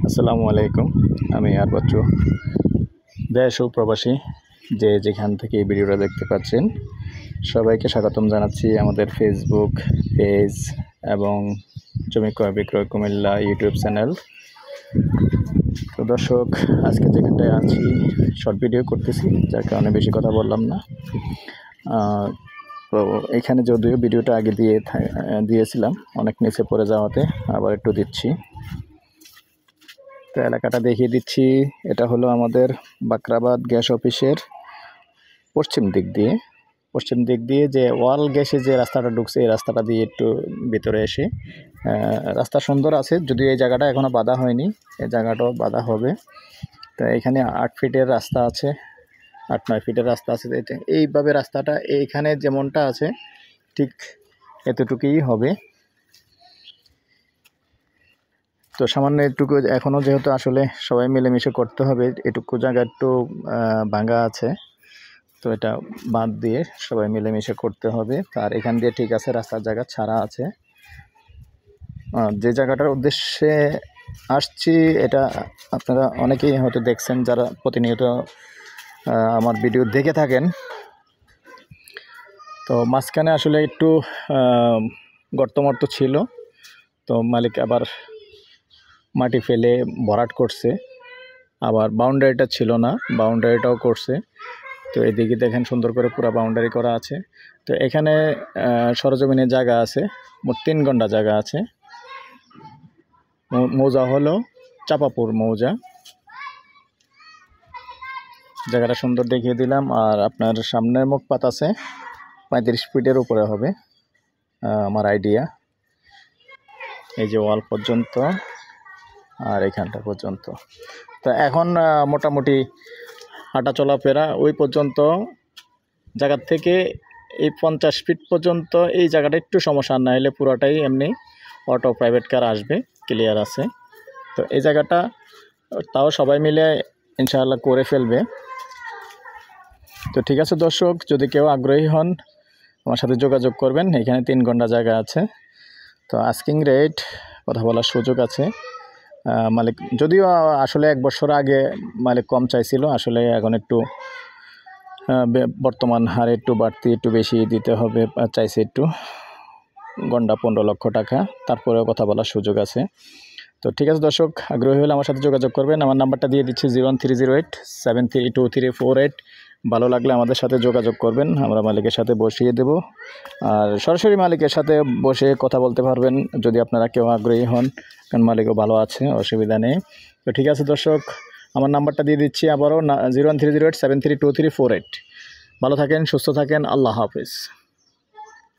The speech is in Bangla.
আসসালামু আলাইকুম। আমি আর বাচ্চু দেশ ও প্রবাসী যে যেখান থেকে এই ভিডিওটা দেখতে পাচ্ছেন সবাইকে স্বাগতম জানাচ্ছি আমাদের ফেসবুক পেজ এবং জমি ক্রয় বিক্রয় কুমিল্লা ইউটিউব চ্যানেল। তো দর্শক, আজকে যেখানটায় আছি শর্ট ভিডিও করতেছি, যার কারণে বেশি কথা বললাম না। তো এখানে যদিও ভিডিওটা আগে দিয়েছিলাম, অনেক নিচে পড়ে যাওয়াতে আবার একটু দিচ্ছি। তো এলাকাটা দেখিয়ে দিচ্ছি। এটা হলো আমাদের বাকরাবাদ গ্যাস অফিসের পশ্চিম দিক দিয়ে যে ওয়াল গ্যাসে যে রাস্তাটা ঢুকছে, এই রাস্তাটা দিয়ে একটু ভিতরে এসে রাস্তা সুন্দর আছে, যদিও এই জায়গাটা এখনও বাঁধা হয়নি, এই জায়গাটাও বাঁধা হবে। তো এখানে 8 ফিটের রাস্তা আছে, 8-9 ফিটের রাস্তা আছে। এইভাবে রাস্তাটা এইখানে যেমনটা আছে ঠিক এতটুকুই হবে। তো সামান্য একটুকু এখনও যেহেতু আসলে সবাই মিলেমিশে করতে হবে, এটুকু জায়গা একটু ভাঙা আছে, তো এটা বাঁধ দিয়ে সবাই মিলেমিশে করতে হবে। তার এখান দিয়ে ঠিক আছে, রাস্তার জায়গা ছাড়া আছে। যে জায়গাটার উদ্দেশ্যে আসছি এটা আপনারা অনেকেই হয়তো দেখছেন, যারা প্রতিনিয়ত আমার ভিডিও দেখে থাকেন। তো মাঝখানে আসলে একটু গর্তমর্ত ছিল, তো মালিক আবার মাটি ফেলে ভরাট করছে, আবার বাউন্ডারিটা ছিল না, বাউন্ডারিটাও করছে। তো এদিকে দেখেন সুন্দর করে পুরো বাউন্ডারি করা আছে। তো এখানে সরজমিনের জায়গা আছে, মোট 3 ঘন্টা জায়গা আছে। মৌজা হলো চাপাপুর মৌজা। জায়গাটা সুন্দর দেখিয়ে দিলাম। আর আপনার সামনের মুখপাত আছে 35 ফিটের উপরে হবে আমার আইডিয়া। এই যে ওয়াল পর্যন্ত আর এখানটা পর্যন্ত। তো এখন মোটামুটি হাঁটা চলাফেরা ওই পর্যন্ত জায়গার থেকে এই 50 ফিট পর্যন্ত এই জায়গাটা একটু সমস্যা, না হলে পুরোটাই এমনি অটো প্রাইভেট কার আসবে, ক্লিয়ার আছে। তো এই জায়গাটা তাও সবাই মিলে ইনশাআল্লাহ করে ফেলবে। তো ঠিক আছে দর্শক, যদি কেউ আগ্রহী হন আমার সাথে যোগাযোগ করবেন। এখানে 3 ঘন্টা জায়গা আছে। তো আস্কিং রেট কথা বলার সুযোগ আছে। মালিক যদিও আসলে 1 বছর আগে মালিক কম চাইছিল, আসলে এখন একটু বর্তমান হারে একটু বাড়তি, একটু বেশি দিতে হবে চাইছে, একটু গন্ডা 15 লক্ষ টাকা, তারপরেও কথা বলার সুযোগ আছে। তো ঠিক আছে দর্শক, আগ্রহী হলে আমার সাথে যোগাযোগ করবেন। আমার নাম্বারটা দিয়ে দিচ্ছি 01308732348। ভালো লাগলে আমাদের সাথে যোগাযোগ করবেন, আমরা মালিকের সাথে বসিয়ে দেব। আর সরাসরি মালিকের সাথে বসে কথা বলতে পারবেন যদি আপনারা কেউ আগ্রহী হন, কারণ মালিকও ভালো আছে, অসুবিধা নেই। তো ঠিক আছে দর্শক, আমার নাম্বারটা দিয়ে দিচ্ছি আবারও 01308732348। ভালো থাকেন, সুস্থ থাকেন, আল্লাহ হাফেজ।